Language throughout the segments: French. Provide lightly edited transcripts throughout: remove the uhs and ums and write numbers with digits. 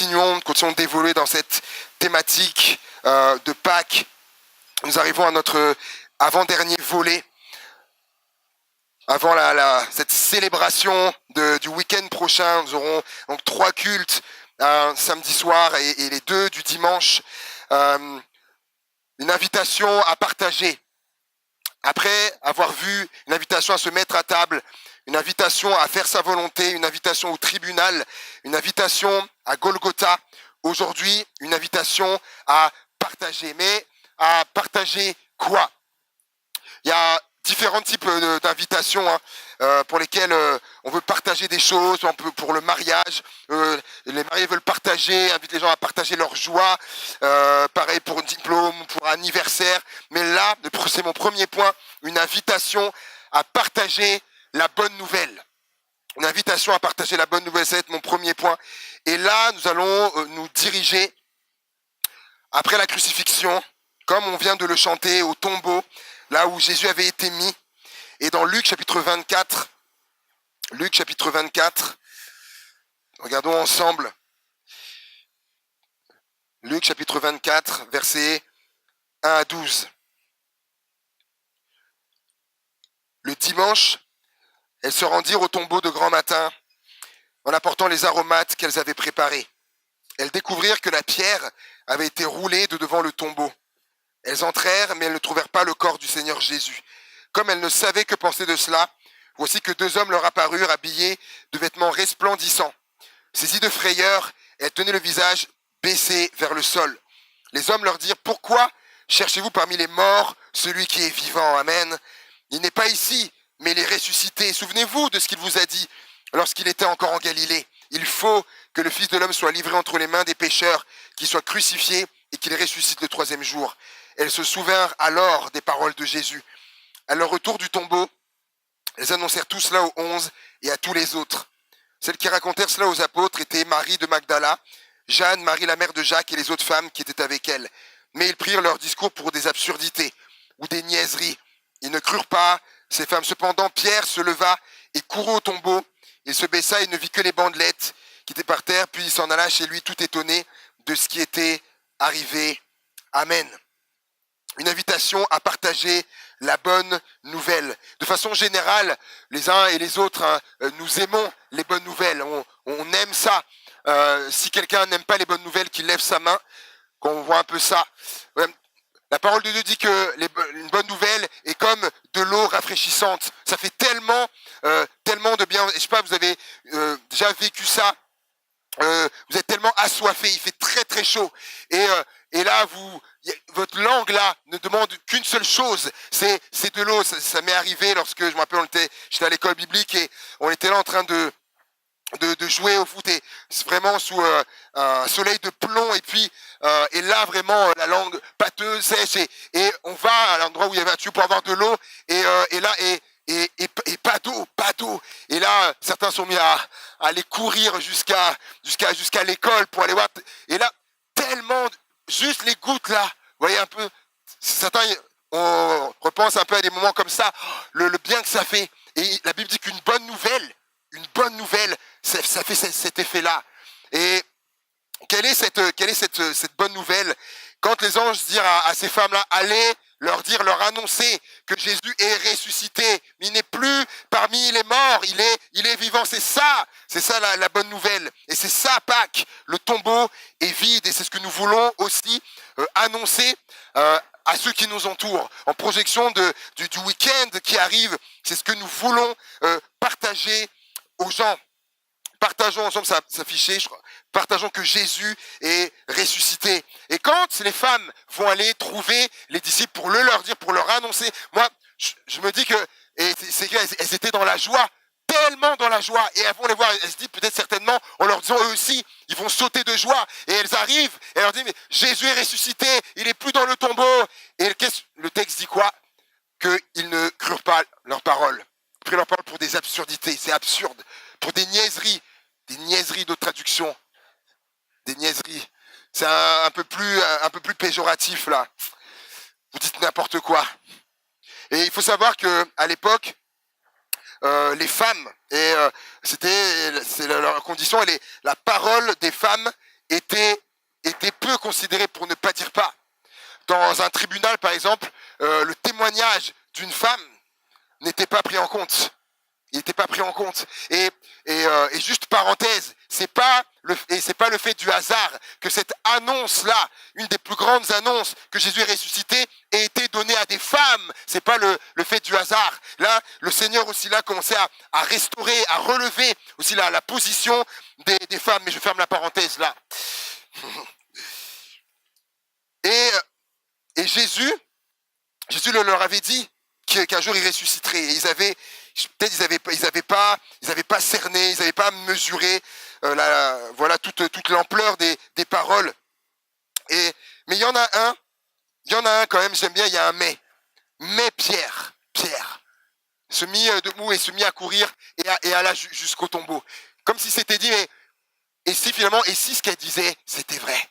continuons d'évoluer dans cette thématique de Pâques. Nous arrivons à notre avant-dernier volet, avant cette célébration du week-end prochain. Nous aurons donc 3 cultes, un samedi soir et les 2 du dimanche. Une invitation à partager. Après avoir vu une invitation à se mettre à table, une invitation à faire sa volonté, une invitation au tribunal, une invitation à Golgotha, aujourd'hui, une invitation à partager. Mais à partager quoi? Il y a différents types d'invitations pour lesquelles on veut partager des choses. Pour le mariage, les mariés veulent partager, invitent les gens à partager leur joie. Pareil pour un diplôme, pour un anniversaire. Mais là, c'est mon premier point, une invitation à partager la bonne nouvelle. Une invitation à partager la bonne nouvelle, ça va être mon premier point. Et là, nous allons nous diriger, après la crucifixion, comme on vient de le chanter, au tombeau, là où Jésus avait été mis. Et dans Luc chapitre 24, regardons ensemble. Luc chapitre 24, versets 1 à 12. Le dimanche, elles se rendirent au tombeau de grand matin en apportant les aromates qu'elles avaient préparés. Elles découvrirent que la pierre avait été roulée de devant le tombeau. Elles entrèrent, mais elles ne trouvèrent pas le corps du Seigneur Jésus. Comme elles ne savaient que penser de cela, voici que 2 hommes leur apparurent habillés de vêtements resplendissants. Saisies de frayeur, elles tenaient le visage baissé vers le sol. Les hommes leur dirent: pourquoi cherchez-vous parmi les morts celui qui est vivant? Amen. Il n'est pas ici, mais il est ressuscité. Souvenez-vous de ce qu'il vous a dit lorsqu'il était encore en Galilée. Il faut que le Fils de l'homme soit livré entre les mains des pécheurs, qu'il soit crucifié et qu'il ressuscite le 3e jour. Elles se souvinrent alors des paroles de Jésus. À leur retour du tombeau, elles annoncèrent tout cela aux 11 et à tous les autres. Celles qui racontèrent cela aux apôtres étaient Marie de Magdala, Jeanne, Marie la mère de Jacques et les autres femmes qui étaient avec elles. Mais ils prirent leur discours pour des absurdités ou des niaiseries. Ils ne crurent pas ces femmes. Cependant, Pierre se leva et courut au tombeau. Il se baissa et ne vit que les bandelettes qui étaient par terre, puis il s'en alla chez lui tout étonné de ce qui était arrivé. Amen. Une invitation à partager la bonne nouvelle. De façon générale, les uns et les autres, nous aimons les bonnes nouvelles. On aime ça. Si quelqu'un n'aime pas les bonnes nouvelles, qu'il lève sa main, qu'on voit un peu ça. La parole de Dieu dit que une bonne nouvelle est comme de l'eau rafraîchissante. Ça fait tellement de bien. Je sais pas, vous avez déjà vécu ça. Vous êtes tellement assoiffé, il fait très très chaud. Et là, votre langue là ne demande qu'une seule chose, c'est de l'eau. Ça m'est arrivé lorsque, je me rappelle, j'étais à l'école biblique et on était là en train de jouer au foot, et c'est vraiment sous un soleil de plomb, et puis et là vraiment la langue pâteuse, sèche, et on va à l'endroit où il y avait un tuyau pour avoir de l'eau, et là et pas d'eau, et là certains sont mis à aller courir jusqu'à l'école pour aller voir, et là tellement juste les gouttes là, vous voyez un peu, certains, on repense un peu à des moments comme ça, le bien que ça fait. Et la Bible dit qu'une bonne nouvelle, ça fait cet effet-là. Et quelle est cette bonne nouvelle? Quand les anges disent à ces femmes-là, allez leur annoncer que Jésus est ressuscité, mais il n'est plus parmi les morts, il est vivant. C'est ça la bonne nouvelle. Et c'est ça Pâques. Le tombeau est vide, et c'est ce que nous voulons aussi annoncer à ceux qui nous entourent. En projection du week-end qui arrive, c'est ce que nous voulons partager aux gens. Partageons ensemble, ça s'affichait, je crois. Partageons que Jésus est ressuscité. Et quand les femmes vont aller trouver les disciples pour leur dire, pour leur annoncer, moi, je me dis que elles étaient dans la joie, tellement dans la joie, et elles vont les voir, elles se disent peut-être certainement, en leur disant eux aussi, ils vont sauter de joie, et elles arrivent, et elles leur disent, mais Jésus est ressuscité, il n'est plus dans le tombeau. Et le texte dit quoi? Qu'ils ne crurent pas leurs paroles. Ils prirent leurs paroles pour des absurdités, c'est absurde, pour des niaiseries de traduction, des niaiseries. C'est un peu plus péjoratif là. Vous dites n'importe quoi. Et il faut savoir que à l'époque, les femmes, et c'est leur condition, la parole des femmes était, était peu considéré, pour ne pas dire pas. Dans un tribunal, par exemple, le témoignage d'une femme n'était pas pris en compte. Il n'était pas pris en compte. Et juste parenthèse, c'est pas le fait du hasard que cette annonce-là, une des plus grandes annonces que Jésus est ressuscité, ait été donnée à des femmes. C'est pas le fait du hasard. Là, le Seigneur aussi là commençait à restaurer, à relever aussi la position des femmes. Mais je ferme la parenthèse là. Et Jésus leur avait dit qu'un jour il ressusciterait. Et peut-être ils avaient pas cerné, ils n'avaient pas mesuré voilà toute l'ampleur des paroles. Mais il y en a un quand même, j'aime bien, il y a un mais Pierre se mit debout et se mit à courir et alla jusqu'au tombeau. Comme si c'était dit, mais et si ce qu'elle disait, c'était vrai.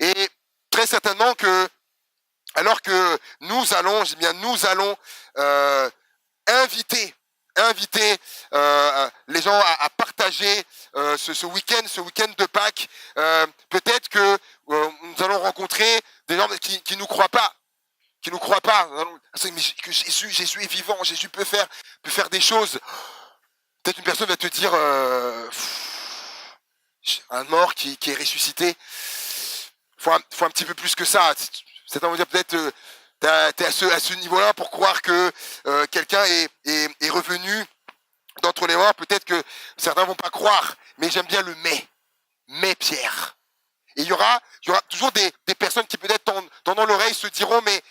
Et très certainement que, alors que nous allons inviter les gens à partager ce week-end de Pâques. Peut-être que nous allons rencontrer des gens qui nous croient pas. Mais que Jésus est vivant, Jésus peut faire des choses. Peut-être une personne va te dire un mort qui est ressuscité. Faut un petit peu plus que ça. Certains vont dire peut-être t'es à ce niveau-là pour croire que quelqu'un est revenu d'entre les morts. Peut-être que certains vont pas croire, mais j'aime bien le mais Pierre. Et il y aura toujours des personnes qui peut-être tendant l'oreille se diront mais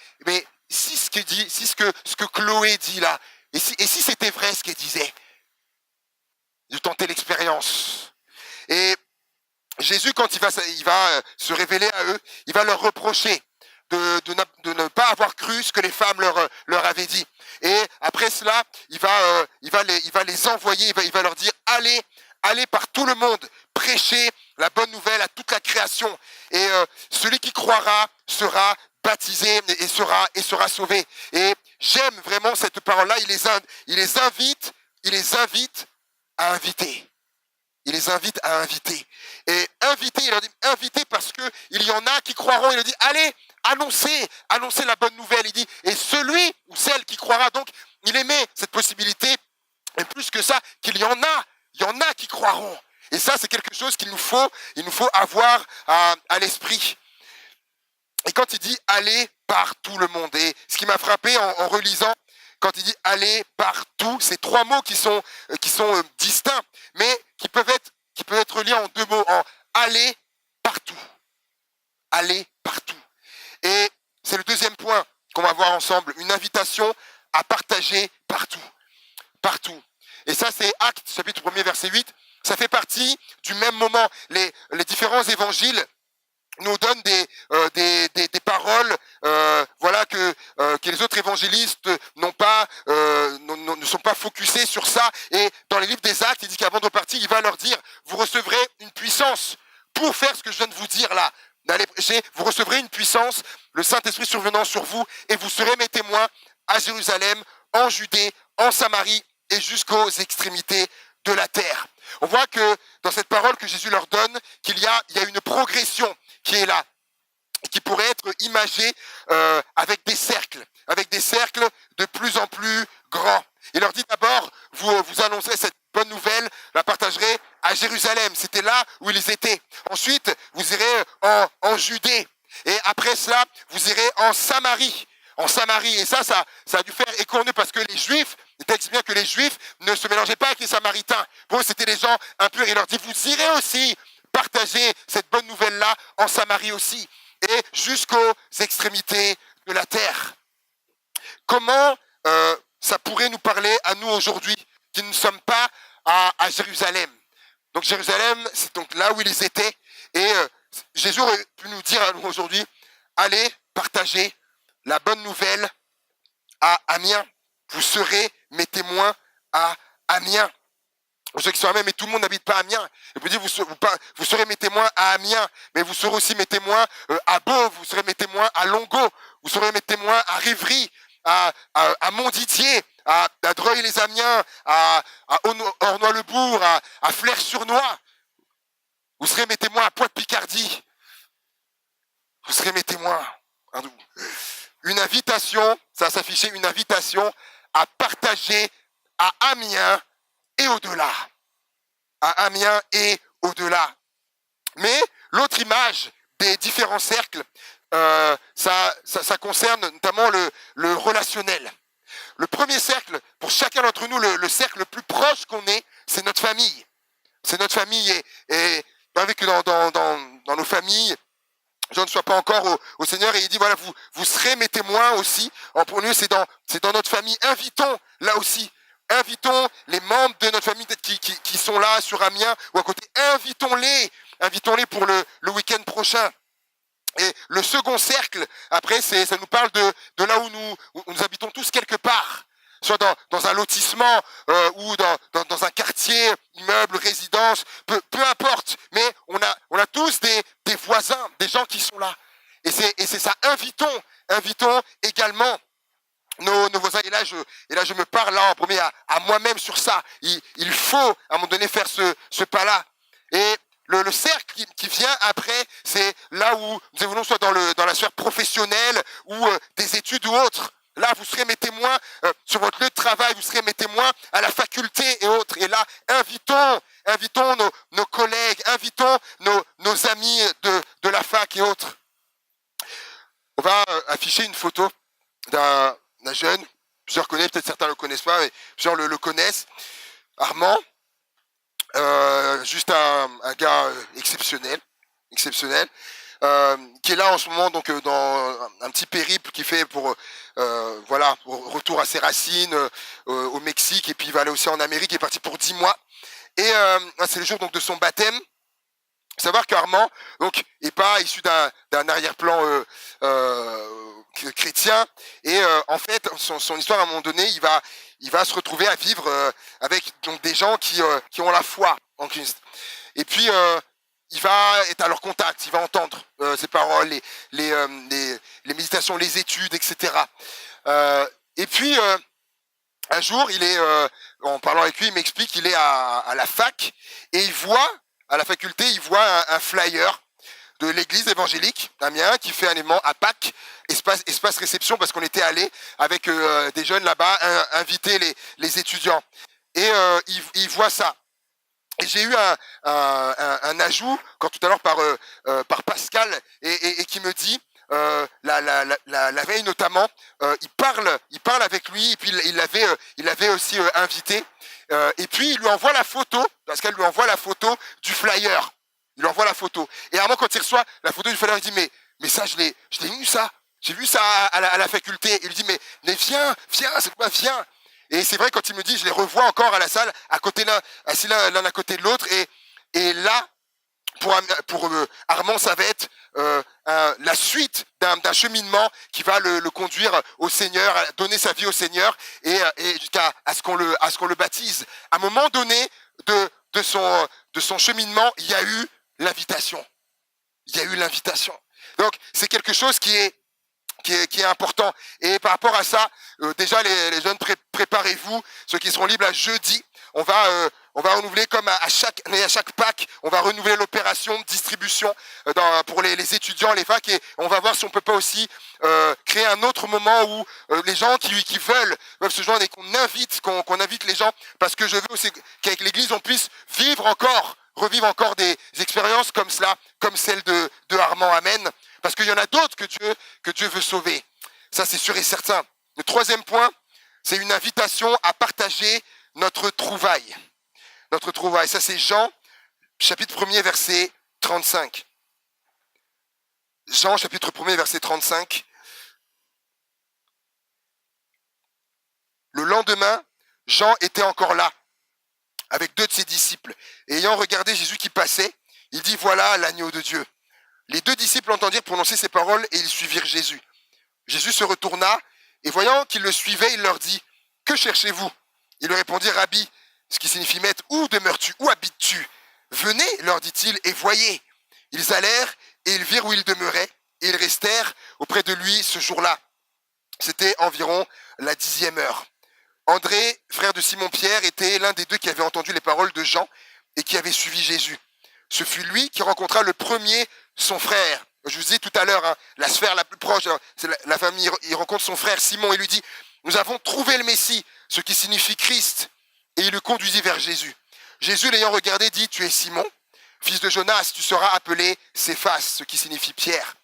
si ce que Chloé dit là, et si c'était vrai ce qu'elle disait, de tenter l'expérience. Et Jésus, quand il va se révéler à eux, il va leur reprocher de ne pas avoir cru ce que les femmes leur avaient dit. Et après cela, il va les envoyer, il va leur dire allez par tout le monde, prêchez la bonne nouvelle à toute la création. Et celui qui croira sera baptisé et sera sauvé. Et j'aime vraiment cette parole-là. Il les invite à inviter. Il les invite à inviter. Et inviter, il leur dit inviter parce que il y en a qui croiront. Il leur dit allez, annoncez la bonne nouvelle. Il dit et celui ou celle qui croira. Donc il émet cette possibilité. Et plus que ça, qu'il y en a qui croiront. Et ça, c'est quelque chose il nous faut avoir à l'esprit. Et quand il dit aller par tout le monde, et ce qui m'a frappé en relisant, quand il dit aller partout, c'est trois mots qui sont distincts, mais qui peuvent être reliés en deux mots, en aller partout. Aller partout. Et c'est le deuxième point qu'on va voir ensemble, une invitation à partager partout. Partout. Et ça, c'est Actes, chapitre 1er, verset 8. Ça fait partie du même moment. Les différents évangiles nous donnent des paroles, voilà que les autres évangélistes ne sont pas focusés sur ça. Et dans les livres des Actes, il dit qu'avant de repartir, il va leur dire vous recevrez une puissance pour faire ce que je viens de vous dire là. D'aller prêcher, vous recevrez une puissance, le Saint-Esprit survenant sur vous, et vous serez mes témoins à Jérusalem, en Judée, en Samarie et jusqu'aux extrémités de la terre. On voit que dans cette parole que Jésus leur donne, qu'il y a une progression qui est là, qui pourrait être imagée avec des cercles de plus en plus grands. Il leur dit d'abord, vous annoncerez cette bonne nouvelle, la partagerez à Jérusalem. C'était là où ils étaient. Ensuite, vous irez en Judée. Et après cela, vous irez en Samarie. Et ça a dû faire écorner parce que les Juifs, le texte dit bien que les Juifs ne se mélangeaient pas avec les Samaritains. Pour eux, c'était des gens impurs. Il leur dit, vous irez aussi partager cette bonne nouvelle-là en Samarie aussi. Et jusqu'aux extrémités de la terre. Comment ça pourrait nous parler à nous aujourd'hui, qui ne sommes pas à Jérusalem. Donc Jérusalem, c'est donc là où ils étaient. Et Jésus aurait pu nous dire à nous aujourd'hui, allez partager la bonne nouvelle à Amiens. Vous serez mes témoins à Amiens. Pour ceux qui sont à Amiens, mais tout le monde n'habite pas à Amiens. Il peut dire, vous serez mes témoins à Amiens, mais vous serez aussi mes témoins à Beauve, vous serez mes témoins à Longo, vous serez mes témoins à Rivry, à Montdidier, à Dreuil-les-Amiens, à Ornois-le-Bourg, à Flers-sur-Noix. Vous serez mes témoins à Poix-de-Picardie. Vous serez mes témoins. Une invitation, ça va s'afficher, une invitation à partager à Amiens et au-delà. À Amiens et au-delà. Mais l'autre image des différents cercles, ça concerne notamment le relationnel. Le premier cercle, pour chacun d'entre nous, le cercle le plus proche qu'on ait, c'est notre famille. C'est notre famille et avec que dans nos familles, je ne sois pas encore au Seigneur et il dit voilà, vous serez mes témoins aussi. En premier lieu, c'est dans notre famille. Invitons là aussi. Invitons les membres de notre famille qui sont là sur Amiens ou à côté. Invitons-les pour le week-end prochain. Et le second cercle, après, ça nous parle de là où nous habitons tous quelque part. Soit dans un lotissement ou dans un quartier, immeuble, résidence, peu importe. Mais on a tous des voisins, des gens qui sont là. Et c'est ça. Invitons également nos voisins. Et là, je me parle là en premier à moi-même sur ça. Il faut à un moment donné faire ce pas-là. Et le cercle qui vient après, c'est là où nous évoluons, soit dans la sphère professionnelle ou des études ou autres. Là, vous serez mes témoins sur votre lieu de travail, vous serez mes témoins à la faculté et autres. Et là, invitons nos collègues, invitons nos amis de la fac et autres. On va afficher une photo d'un jeune, plusieurs connaissent, peut-être certains ne le connaissent pas, mais plusieurs le connaissent. Armand, juste un gars exceptionnel, qui est là en ce moment donc dans un petit périple qu'il fait pour retour à ses racines au Mexique, et puis il va aller aussi en Amérique. Il est parti pour 10 mois et c'est le jour donc de son baptême. Faut savoir qu'Armand donc est pas issu d'un arrière-plan chrétien, et en fait son histoire, à un moment donné, il va se retrouver à vivre avec donc des gens qui ont la foi en Christ, et puis il va être à leur contact, il va entendre ces paroles, les méditations, les études, etc. Et puis un jour, en parlant avec lui, il m'explique qu'il est à la fac, et à la faculté, il voit un flyer de l'église évangélique d'Amiens qui fait un événement à Pâques, espace réception, parce qu'on était allé avec des jeunes là-bas inviter les étudiants. Et il voit ça. Et j'ai eu un ajout quand tout à l'heure par Pascal, et qui me dit la veille notamment, il parle avec lui, et puis il l'avait aussi invité, et puis il lui envoie la photo. Pascal lui envoie la photo du flyer. Il lui envoie la photo. Et Armand, quand il reçoit la photo du flyer, il dit mais ça, je l'ai vu ça. J'ai vu ça à la faculté. Il lui dit mais viens, c'est quoi, viens. Et c'est vrai, quand il me dit, je les revois encore à la salle, assis l'un à côté de l'autre. Et là, pour Armand, ça va être la suite d'un cheminement qui va le conduire au Seigneur, à donner sa vie au Seigneur, et jusqu'à ce qu'on le baptise. À un moment donné de son cheminement, il y a eu l'invitation. Donc, c'est quelque chose qui est important. Et par rapport à ça, déjà les jeunes, préparez-vous. Ceux qui seront libres à jeudi, on va renouveler, comme à chaque Pâques, on va renouveler l'opération de distribution pour les étudiants, les facs, et on va voir si on peut pas aussi créer un autre moment où les gens qui veulent se joindre, et qu'on invite les gens, parce que je veux aussi qu'avec l'Église on puisse revivre encore des expériences comme cela, comme celle de Armand. Amen. Parce qu'il y en a d'autres que Dieu veut sauver. Ça, c'est sûr et certain. Le troisième point, c'est une invitation à partager notre trouvaille. Ça, c'est Jean, chapitre 1er, verset 35. Jean, chapitre 1er, verset 35. Le lendemain, Jean était encore là, avec 2 de ses disciples. Et ayant regardé Jésus qui passait, il dit, voilà l'agneau de Dieu. Les 2 disciples entendirent prononcer ces paroles, et ils suivirent Jésus. Jésus se retourna, et voyant qu'ils le suivaient, il leur dit, que cherchez-vous? Ils lui répondirent, Rabbi, ce qui signifie maître, où demeures-tu? Où habites-tu? Venez, leur dit-il, et voyez. Ils allèrent, et ils virent où il demeurait, et ils restèrent auprès de lui ce jour-là. C'était environ la 10e heure. André, frère de Simon-Pierre, était l'un des 2 qui avait entendu les paroles de Jean et qui avait suivi Jésus. ce fut lui qui rencontra le premier son frère. Je vous disais tout à l'heure, hein, la sphère la plus proche, c'est la famille. Il rencontre son frère Simon et lui dit, nous avons trouvé le Messie, ce qui signifie Christ. Et il le conduisit vers Jésus. Jésus, l'ayant regardé, dit, tu es Simon, fils de Jonas, tu seras appelé Céphas, ce qui signifie Pierre.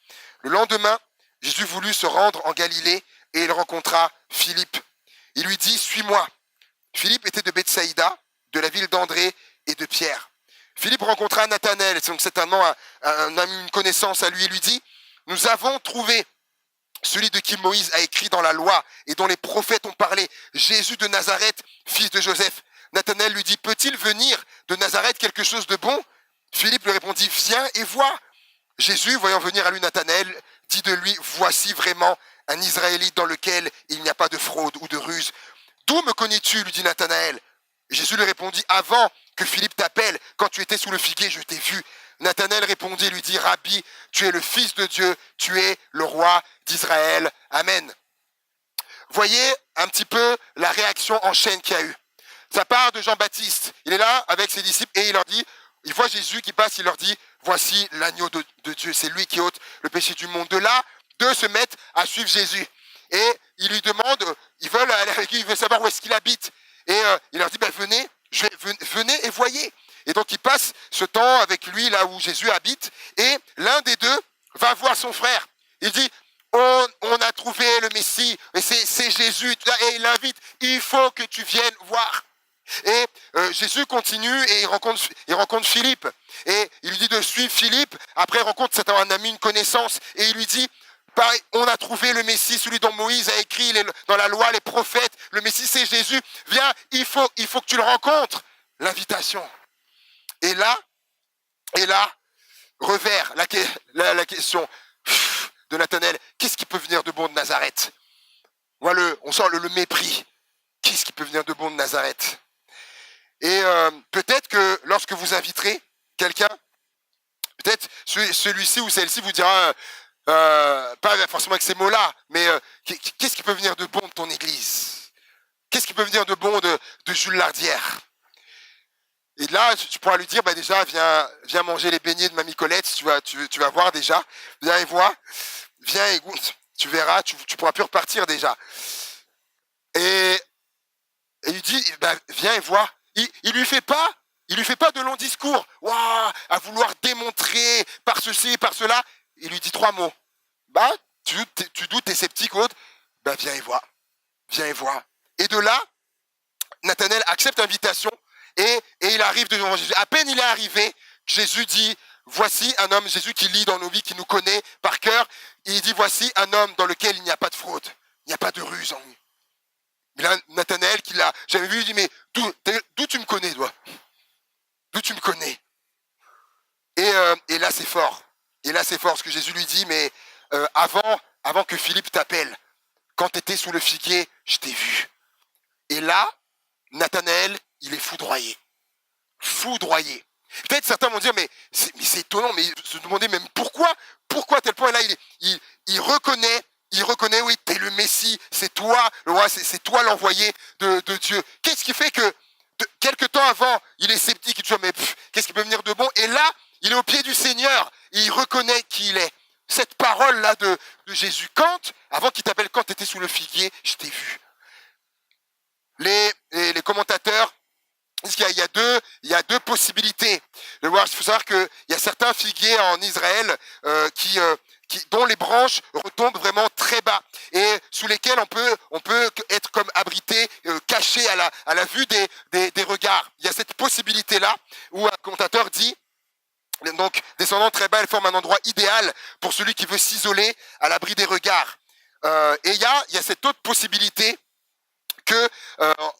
Le lendemain, Jésus voulut se rendre en Galilée et il rencontra Philippe. Il lui dit, suis-moi. Philippe était de Bethsaïda, de la ville d'André et de Pierre. Philippe rencontra Nathanaël, c'est donc certainement un ami, une connaissance à lui, et lui dit, nous avons trouvé celui de qui Moïse a écrit dans la loi et dont les prophètes ont parlé, Jésus de Nazareth, fils de Joseph. Nathanaël lui dit, peut-il venir de Nazareth quelque chose de bon? Philippe lui répondit, viens et vois. Jésus, voyant venir à lui Nathanaël, dit de lui, voici vraiment un Israélite dans lequel il n'y a pas de fraude ou de ruse. D'où me connais-tu, lui dit Nathanaël. Jésus lui répondit, avant que Philippe t'appelle, quand tu étais sous le figuier, je t'ai vu. Nathanaël répondit, lui dit, Rabbi, tu es le Fils de Dieu, tu es le roi d'Israël. Amen. Voyez un petit peu la réaction en chaîne qu'il y a eu. Ça part de Jean-Baptiste. Il est là avec ses disciples et il leur dit, il voit Jésus qui passe, il leur dit, voici l'agneau de Dieu, c'est lui qui ôte le péché du monde. De là, deux se mettent à suivre Jésus. Et ils lui demandent, ils veulent aller avec lui, ils veulent savoir où est-ce qu'il habite. Et il leur dit, ben, venez et voyez. Et donc il passe ce temps avec lui là où Jésus habite. Et l'un des deux va voir son frère. Il dit, on a trouvé le Messie, et c'est Jésus. Et il l'invite, il faut que tu viennes voir. Et Jésus continue et il rencontre Philippe. Et il lui dit de suivre Philippe. Après, il rencontre un ami, une connaissance. Et il lui dit, pareil, on a trouvé le Messie, celui dont Moïse a écrit dans la loi, les prophètes. Le Messie, c'est Jésus. Viens, il faut que tu le rencontres. L'invitation. Et là, revers la question de Nathanaël. Qu'est-ce qui peut venir de bon de Nazareth? Voilà, on sent le mépris. Qu'est-ce qui peut venir de bon de Nazareth? Et peut-être que lorsque vous inviterez quelqu'un, peut-être celui-ci ou celle-ci vous dira, pas forcément avec ces mots-là, mais qu'est-ce qui peut venir de bon de ton église? Qu'est-ce qui peut venir de bon de Jules Lardière? Et là, tu pourras lui dire, bah déjà, viens manger les beignets de Mamie Colette, tu vas voir déjà. Viens et vois, viens et goûte, tu verras, tu pourras plus repartir déjà. Et il dit, bah, viens et vois. Il lui fait pas de longs discours, waouh, à vouloir démontrer par ceci, par cela. Il lui dit trois mots. Bah, tu doutes, t'es sceptique ou autre. Bah, viens et vois. Viens et vois. Et de là, Nathanaël accepte l'invitation et il arrive devant Jésus. À peine il est arrivé, Jésus dit, voici un homme, Jésus qui lit dans nos vies, qui nous connaît par cœur. Il dit, voici un homme dans lequel il n'y a pas de fraude, il n'y a pas de ruse en lui. Mais là, Nathanaël, qui l'a jamais vu, il dit, mais d'où tu me connais, toi? D'où tu me connais? Et là, c'est fort. Et là, c'est fort, ce que Jésus lui dit, mais avant que Philippe t'appelle, quand tu étais sous le figuier, je t'ai vu. Et là, Nathanaël, il est foudroyé. Foudroyé. Peut-être certains vont dire, mais c'est étonnant, mais se demander même pourquoi à tel point, là, il reconnaît, oui, t'es le Messie, c'est toi, le roi, c'est toi l'envoyé de Dieu. Qu'est-ce qui fait que, quelque temps avant, il est sceptique, il dit, mais qu'est-ce qui peut venir de bon? Et là, il est au pied du Seigneur, et il reconnaît qui il est. Cette parole-là de Jésus, avant qu'il t'appelle, quand tu étais sous le figuier, je t'ai vu. Les commentateurs disent qu'il y a deux possibilités. Il faut savoir qu'il y a certains figuiers en Israël dont les branches retombent vraiment très bas et sous lesquels on peut être comme abrité, caché à la vue des regards. Il y a cette possibilité-là où un commentateur dit, donc descendant très bas, elle forme un endroit idéal pour celui qui veut s'isoler à l'abri des regards. Et il y a cette autre possibilité que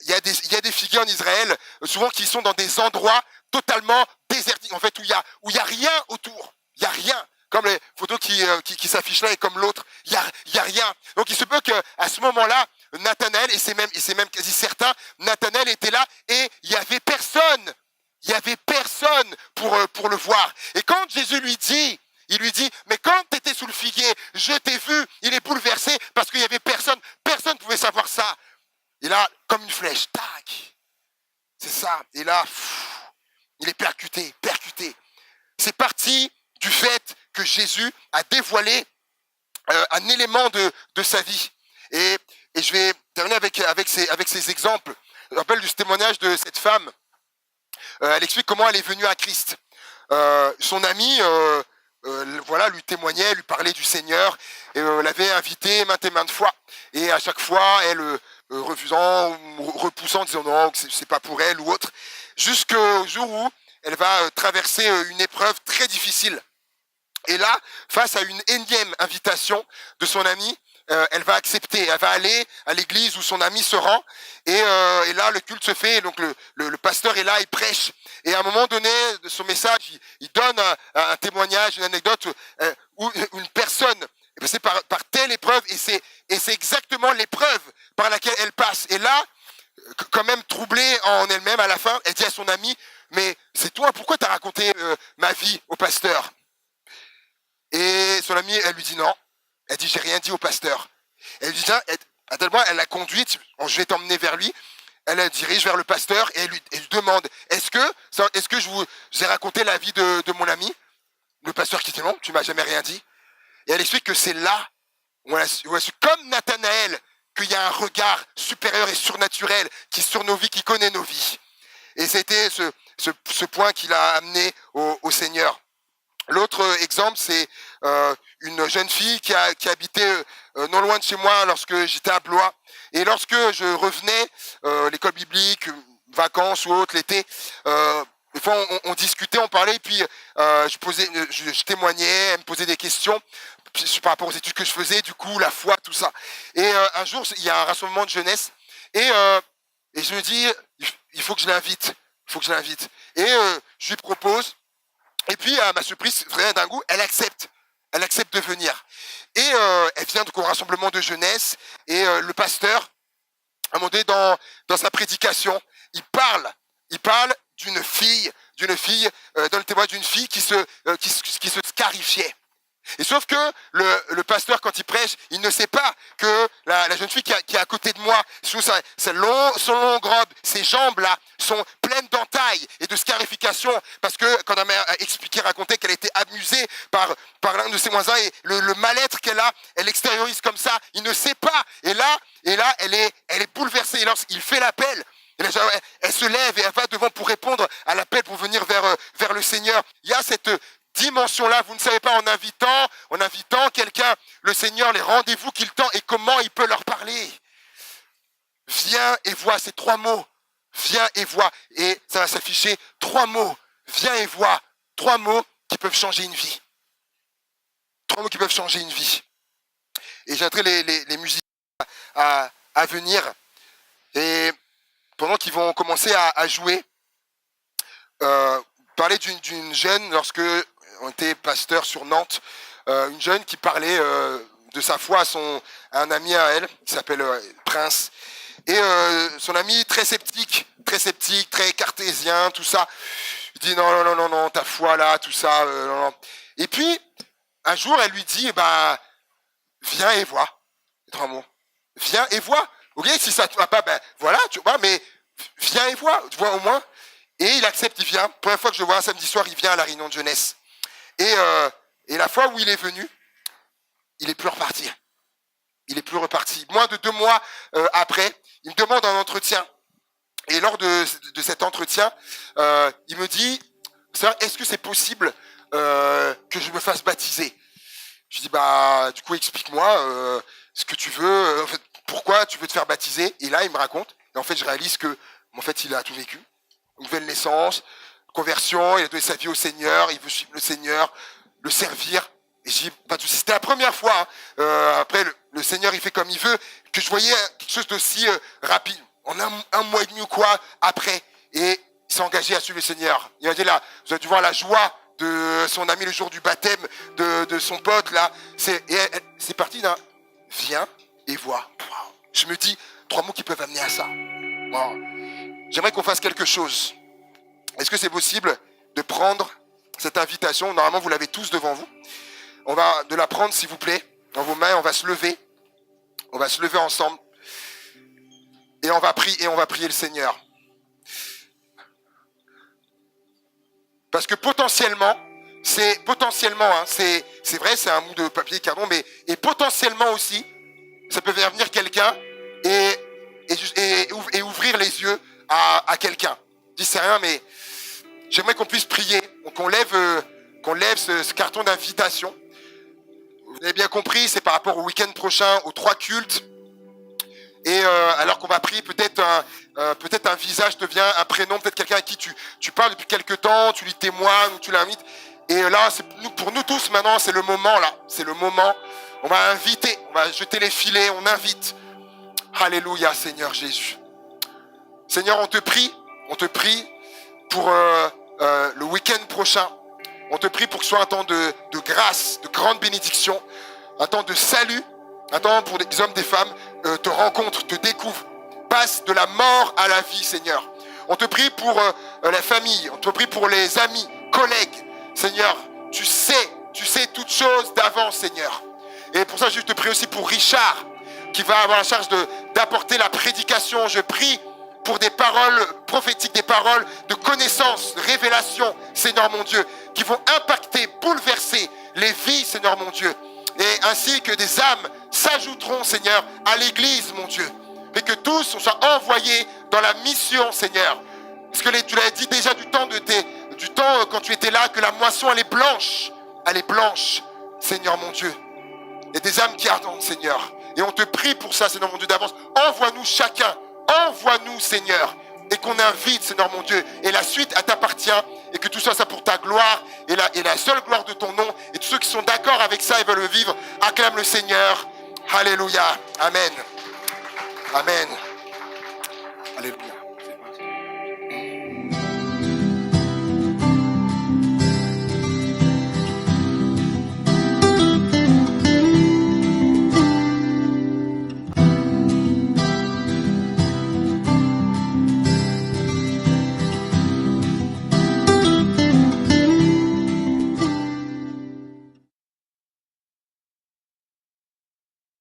il y a des figuiers en Israël souvent qui sont dans des endroits totalement désertiques, en fait, où il y a rien autour, il y a rien, comme les photos qui s'affichent là et comme l'autre, il y a rien. Donc il se peut qu'à ce moment-là, Nathanaël, et c'est même quasi certain, Nathanaël était là et il y avait personne pour le voir. Et quand Jésus lui dit, il lui dit, mais quand tu étais sous le figuier, je t'ai vu, il est bouleversé parce qu'il y avait personne ne pouvait savoir ça. Et là, comme une flèche, tac, c'est ça. Et là, il est percuté. Jésus a dévoilé un élément de sa vie. Et je vais terminer avec ces exemples. Je me rappelle du témoignage de cette femme. Elle explique comment elle est venue à Christ. Son ami voilà, lui témoignait, lui parlait du Seigneur, et l'avait invité maintes et maintes fois. Et à chaque fois, elle refusant, ou repoussant, disant non, que c'est pas pour elle ou autre, jusqu'au jour où elle va traverser une épreuve très difficile. Et là, face à une énième invitation de son ami, elle va accepter, elle va aller à l'église où son ami se rend, et là le culte se fait, et donc le pasteur est là, il prêche, et à un moment donné de son message, il donne un témoignage, une anecdote où une personne est passée par telle épreuve, et c'est exactement l'épreuve par laquelle elle passe. Et là, quand même troublée en elle-même, à la fin, elle dit à son ami, mais c'est toi, pourquoi tu as raconté ma vie au pasteur? Et son amie, elle lui dit non. Elle dit, j'ai rien dit au pasteur. Elle lui dit, tiens, à tel point, elle l'a conduite, je vais t'emmener vers lui. Elle la dirige vers le pasteur et elle lui demande, est-ce que je vous ai raconté la vie de mon ami? Le pasteur qui dit non, tu m'as jamais rien dit. Et elle explique que c'est là où elle a su, comme Nathanaël, qu'il y a un regard supérieur et surnaturel qui est sur nos vies, qui connaît nos vies. Et c'était ce point qui l'a amené au Seigneur. L'autre exemple, c'est une jeune fille qui habitait non loin de chez moi lorsque j'étais à Blois. Et lorsque je revenais, l'école biblique, vacances ou autre, l'été, des fois on discutait, on parlait, puis je témoignais, elle me posait des questions par rapport aux études que je faisais, du coup, la foi, tout ça. Et un jour, il y a un rassemblement de jeunesse, et je me dis, il faut que je l'invite, Et je lui propose. Et puis, à ma surprise, rien d'un goût, elle accepte de venir. Et elle vient donc au rassemblement de jeunesse, et le pasteur, à un moment donné, dans sa prédication, il parle d'une fille, dans le témoignage d'une fille qui se scarifiait. Et sauf que le pasteur, quand il prêche, il ne sait pas que la jeune fille qui est à côté de moi, sous son longue robe, ses jambes-là, sont pleines d'entailles et de scarifications, parce que quand elle m'a expliqué, raconté qu'elle était amusée par l'un de ses voisins, et le mal-être qu'elle a, elle l'extériorise comme ça, il ne sait pas. Et là, elle est bouleversée. Et lorsqu'il fait l'appel, elle se lève et elle va devant pour répondre à l'appel, pour venir vers le Seigneur. Il y a cette dimension-là, vous ne savez pas, en invitant quelqu'un, le Seigneur, les rendez-vous qu'il tend et comment il peut leur parler. Viens et vois, ces 3 mots. Viens et vois. Et ça va s'afficher 3 mots. Viens et vois. 3 mots qui peuvent changer une vie. 3 mots qui peuvent changer une vie. Et j'inviterai les musiciens à venir. Et pendant qu'ils vont commencer à jouer, parler d'une jeune, lorsque on était pasteur sur Nantes, une jeune qui parlait de sa foi à un ami à elle, qui s'appelle Prince. Et son ami, très sceptique, très cartésien, tout ça. Il dit non, ta foi là, tout ça. Non. Et puis, un jour, elle lui dit, viens et vois. 3 mots. Viens et vois. Ok, si ça ne va pas, voilà, tu vois, mais viens et vois, tu vois au moins. Et il accepte, il vient. Première fois que je le vois un samedi soir, il vient à la réunion de jeunesse. Et la fois où il est venu, il n'est plus reparti. Moins de 2 mois après, il me demande un entretien. Et lors de cet entretien, il me dit, est-ce que c'est possible que je me fasse baptiser? Je dis, du coup, explique-moi ce que tu veux, en fait, pourquoi tu veux te faire baptiser. Et là, il me raconte. Et en fait, je réalise que, en fait, il a tout vécu. Nouvelle naissance, conversion, il a donné sa vie au Seigneur, il veut suivre le Seigneur, le servir. Et je dis, pas de souci. C'était la première fois. Après, le Seigneur, il fait comme il veut, que je voyais quelque chose d'aussi rapide. En un mois et demi ou quoi, après. Et il s'est engagé à suivre le Seigneur. Il m'a dit là, vous avez dû voir la joie de son ami le jour du baptême, de son pote là. C'est parti d'un viens et vois. Je me dis, 3 mots qui peuvent amener à ça. Wow. J'aimerais qu'on fasse quelque chose. Est-ce que c'est possible de prendre cette invitation? Normalement, vous l'avez tous devant vous. On va de la prendre, s'il vous plaît, dans vos mains. On va se lever. On va se lever ensemble. Et on va prier le Seigneur. Parce que potentiellement, c'est potentiellement, hein, c'est vrai, c'est un bout de papier carton, mais et potentiellement aussi, ça peut faire venir quelqu'un et ouvrir les yeux à quelqu'un. Je dis c'est rien, mais j'aimerais qu'on puisse prier, qu'on lève ce carton d'invitation. Vous avez bien compris, c'est par rapport au week-end prochain, aux 3 cultes. Et alors qu'on va prier, peut-être un visage devient un prénom, peut-être quelqu'un à qui tu parles depuis quelque temps, tu lui témoignes ou tu l'invites. Et là, pour nous tous maintenant, c'est le moment là. C'est le moment. On va inviter, on va jeter les filets, on invite. Alléluia, Seigneur Jésus. Seigneur, on te prie pour le week-end prochain. On te prie pour que ce soit un temps de grâce, de grande bénédiction, un temps de salut, un temps pour des hommes, des femmes te rencontrent, te découvrent, passent de la mort à la vie, Seigneur. On te prie pour la famille, on te prie pour les amis, collègues. Seigneur, tu sais toutes choses d'avance, Seigneur. Et pour ça, je te prie aussi pour Richard, qui va avoir la charge d'apporter la prédication. Je prie pour des paroles prophétiques, des paroles de connaissance, de révélation, Seigneur mon Dieu, qui vont impacter, bouleverser les vies, Seigneur mon Dieu. Et ainsi que des âmes s'ajouteront, Seigneur, à l'église, mon Dieu. Et que tous on soit envoyés dans la mission, Seigneur. Parce que tu l'as dit déjà du temps quand tu étais là, que la moisson, elle est blanche, Seigneur mon Dieu. Et des âmes qui ardent, Seigneur. Et on te prie pour ça, Seigneur mon Dieu, d'avance. Envoie-nous chacun, envoie-nous, Seigneur. Et qu'on invite, Seigneur mon Dieu. Et la suite, elle t'appartient. Et que tout ça pour ta gloire et la seule gloire de ton nom. Et tous ceux qui sont d'accord avec ça et veulent le vivre, acclament le Seigneur. Alléluia. Amen. Amen. Alléluia.